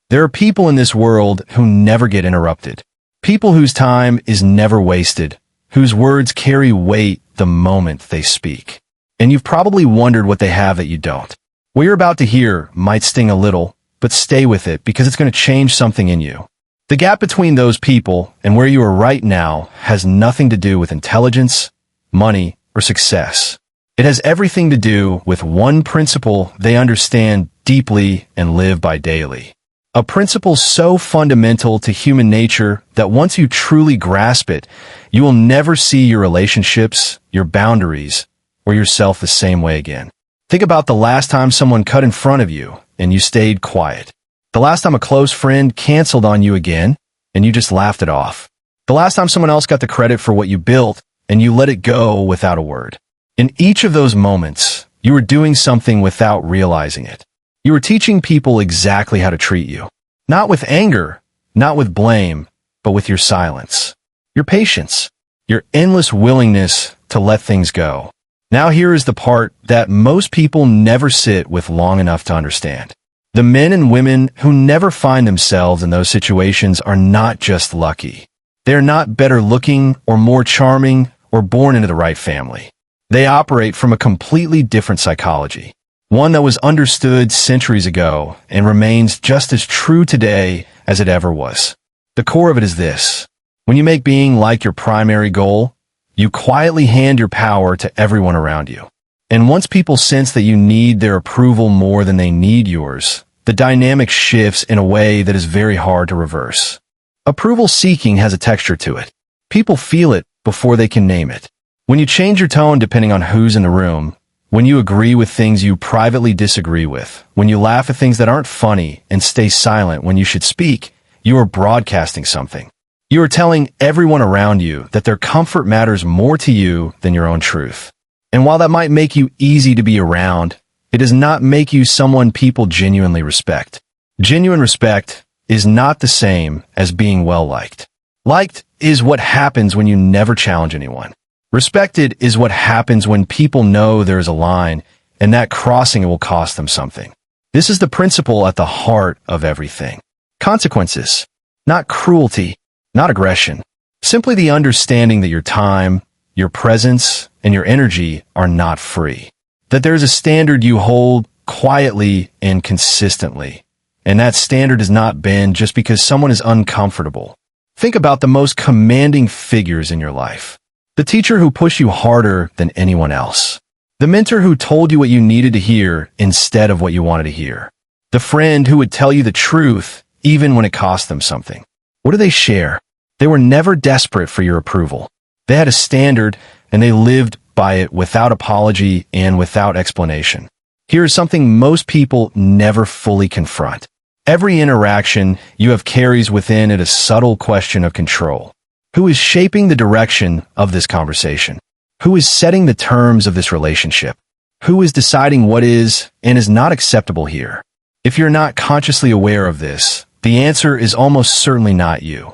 There are people in this world who never get interrupted. People whose time is never wasted, whose words carry weight the moment they speak. And you've probably wondered what they have that you don't. What you're about to hear might sting a little, but stay with it because it's going to change something in you. The gap between those people and where you are right now has nothing to do with intelligence, money, or success. It has everything to do with one principle they understand deeply and live by daily. A principle so fundamental to human nature that once you truly grasp it, you will never see your relationships, your boundaries, or yourself the same way again. Think about the last time someone cut in front of you and you stayed quiet. The last time a close friend canceled on you again and you just laughed it off. The last time someone else got the credit for what you built and you let it go without a word. In each of those moments, you were doing something without realizing it. You were teaching people exactly how to treat you. Not with anger, not with blame, but with your silence. Your patience. Your endless willingness to let things go. Now here is the part that most people never sit with long enough to understand. The men and women who never find themselves in those situations are not just lucky. They are not better looking or more charming or born into the right family. They operate from a completely different psychology. One that was understood centuries ago and remains just as true today as it ever was. The core of it is this. When you make being like your primary goal, you quietly hand your power to everyone around you. And once people sense that you need their approval more than they need yours, the dynamic shifts in a way that is very hard to reverse. Approval seeking has a texture to it. People feel it before they can name it. When you change your tone depending on who's in the room, when you agree with things you privately disagree with, when you laugh at things that aren't funny and stay silent when you should speak, you are broadcasting something. You are telling everyone around you that their comfort matters more to you than your own truth. And while that might make you easy to be around, it does not make you someone people genuinely respect. Genuine respect is not the same as being well-liked. Liked is what happens when you never challenge anyone. Respected is what happens when people know there is a line, and that crossing it will cost them something. This is the principle at the heart of everything. Consequences, not cruelty, not aggression. Simply the understanding that your time, your presence, and your energy are not free. That there is a standard you hold quietly and consistently. And that standard does not bend just because someone is uncomfortable. Think about the most commanding figures in your life. The teacher who pushed you harder than anyone else. The mentor who told you what you needed to hear instead of what you wanted to hear. The friend who would tell you the truth even when it cost them something. What do they share? They were never desperate for your approval. They had a standard and they lived by it without apology and without explanation. Here is something most people never fully confront. Every interaction you have carries within it a subtle question of control. Who is shaping the direction of this conversation? Who is setting the terms of this relationship? Who is deciding what is and is not acceptable here? If you're not consciously aware of this, the answer is almost certainly not you.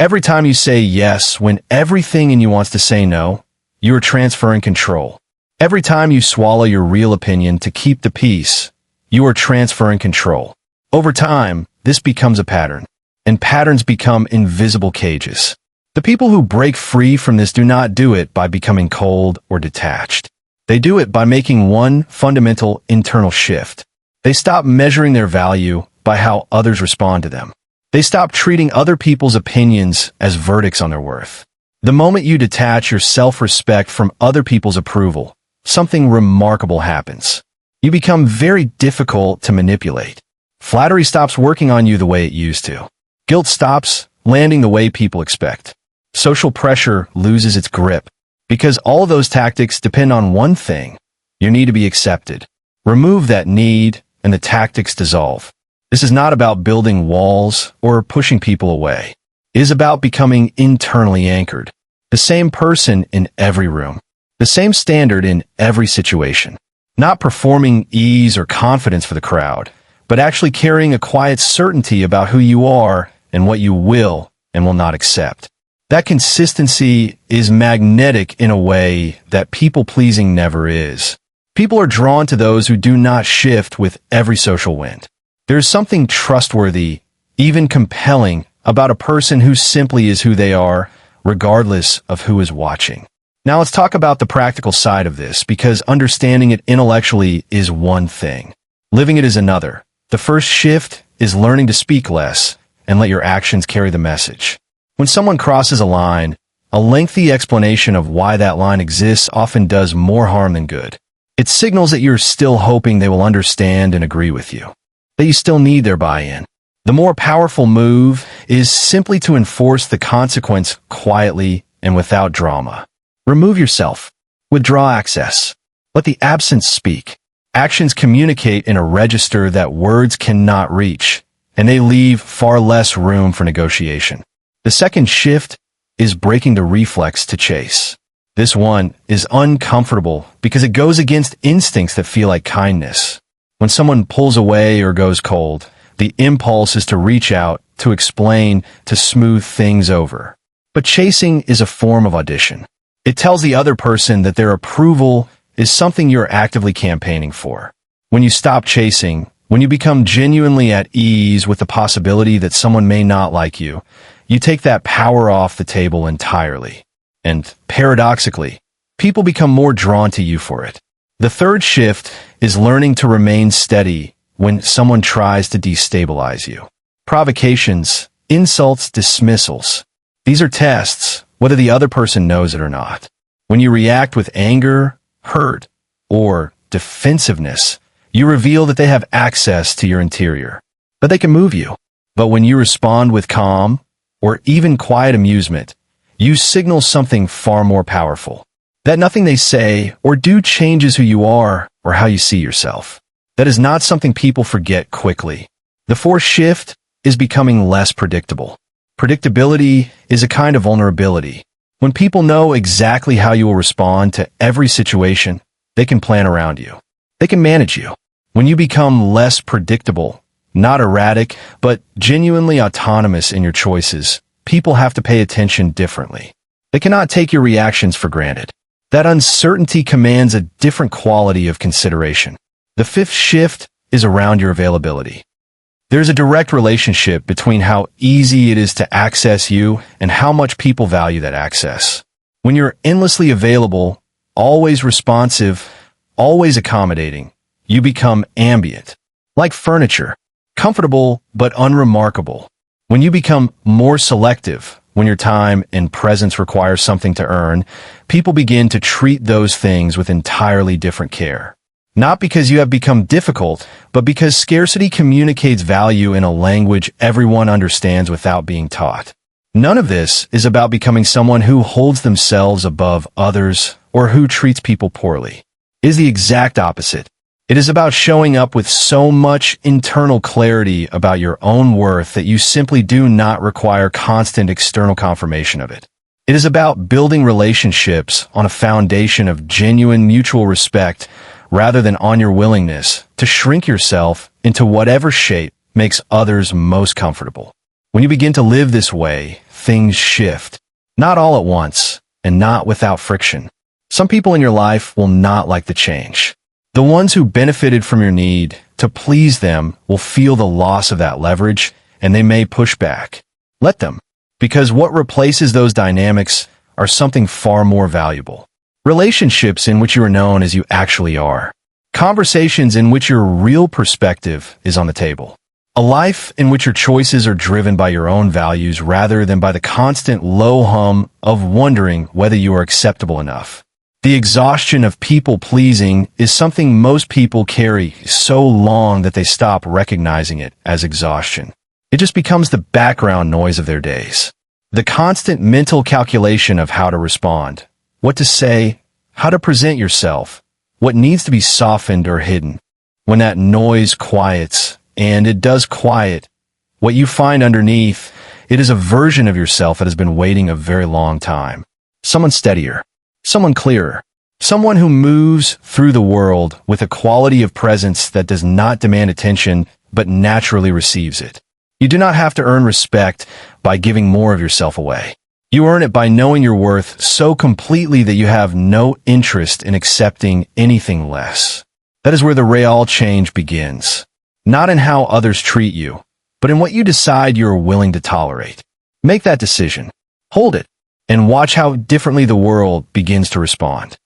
Every time you say yes when everything in you wants to say no, you are transferring control. Every time you swallow your real opinion to keep the peace, you are transferring control. Over time, this becomes a pattern, and patterns become invisible cages. The people who break free from this do not do it by becoming cold or detached. They do it by making one fundamental internal shift. They stop measuring their value by how others respond to them. They stop treating other people's opinions as verdicts on their worth. The moment you detach your self-respect from other people's approval, something remarkable happens. You become very difficult to manipulate. Flattery stops working on you the way it used to. Guilt stops landing the way people expect. Social pressure loses its grip because all of those tactics depend on one thing. You need to be accepted. Remove that need and the tactics dissolve. This is not about building walls or pushing people away. It is about becoming internally anchored. The same person in every room. The same standard in every situation. Not performing ease or confidence for the crowd, but actually carrying a quiet certainty about who you are and what you will and will not accept. That consistency is magnetic in a way that people-pleasing never is. People are drawn to those who do not shift with every social wind. There's something trustworthy, even compelling, about a person who simply is who they are, regardless of who is watching. Now let's talk about the practical side of this, because understanding it intellectually is one thing. Living it is another. The first shift is learning to speak less and let your actions carry the message. When someone crosses a line, a lengthy explanation of why that line exists often does more harm than good. It signals that you're still hoping they will understand and agree with you, that you still need their buy-in. The more powerful move is simply to enforce the consequence quietly and without drama. Remove yourself. Withdraw access. Let the absence speak. Actions communicate in a register that words cannot reach, and they leave far less room for negotiation. The second shift is breaking the reflex to chase. This one is uncomfortable because it goes against instincts that feel like kindness. When someone pulls away or goes cold, the impulse is to reach out, to explain, to smooth things over. But chasing is a form of audition. It tells the other person that their approval is something you're actively campaigning for. When you stop chasing, when you become genuinely at ease with the possibility that someone may not like you, you take that power off the table entirely. And paradoxically, people become more drawn to you for it. The third shift is learning to remain steady when someone tries to destabilize you. Provocations, insults, dismissals. These are tests, whether the other person knows it or not. When you react with anger, hurt, or defensiveness, you reveal that they have access to your interior, that they can move you. But when you respond with calm, or even quiet amusement, you signal something far more powerful. That nothing they say or do changes who you are or how you see yourself. That is not something people forget quickly. The fourth shift is becoming less predictable. Predictability is a kind of vulnerability. When people know exactly how you will respond to every situation, they can plan around you. They can manage you. When you become less predictable, not erratic, but genuinely autonomous in your choices, people have to pay attention differently. They cannot take your reactions for granted. That uncertainty commands a different quality of consideration. The fifth shift is around your availability. There's a direct relationship between how easy it is to access you and how much people value that access. When you're endlessly available, always responsive, always accommodating, you become ambient, like furniture, comfortable but unremarkable. When you become more selective, when your time and presence require something to earn, people begin to treat those things with entirely different care. Not because you have become difficult, but because scarcity communicates value in a language everyone understands without being taught. None of this is about becoming someone who holds themselves above others or who treats people poorly. It is the exact opposite. It is about showing up with so much internal clarity about your own worth that you simply do not require constant external confirmation of it. It is about building relationships on a foundation of genuine mutual respect rather than on your willingness to shrink yourself into whatever shape makes others most comfortable. When you begin to live this way, things shift. Not all at once, and not without friction. Some people in your life will not like the change. The ones who benefited from your need to please them will feel the loss of that leverage, and they may push back. Let them, because what replaces those dynamics are something far more valuable. Relationships in which you are known as you actually are. Conversations in which your real perspective is on the table. A life in which your choices are driven by your own values rather than by the constant low hum of wondering whether you are acceptable enough. The exhaustion of people-pleasing is something most people carry so long that they stop recognizing it as exhaustion. It just becomes the background noise of their days. The constant mental calculation of how to respond, what to say, how to present yourself, what needs to be softened or hidden. When that noise quiets, and it does quiet, what you find underneath, it is a version of yourself that has been waiting a very long time. Someone steadier, someone clearer, someone who moves through the world with a quality of presence that does not demand attention but naturally receives it. You do not have to earn respect by giving more of yourself away. You earn it by knowing your worth so completely that you have no interest in accepting anything less. That is where the real change begins. not in how others treat you, but in what you decide you're willing to tolerate. Make that decision, hold it, and watch how differently the world begins to respond.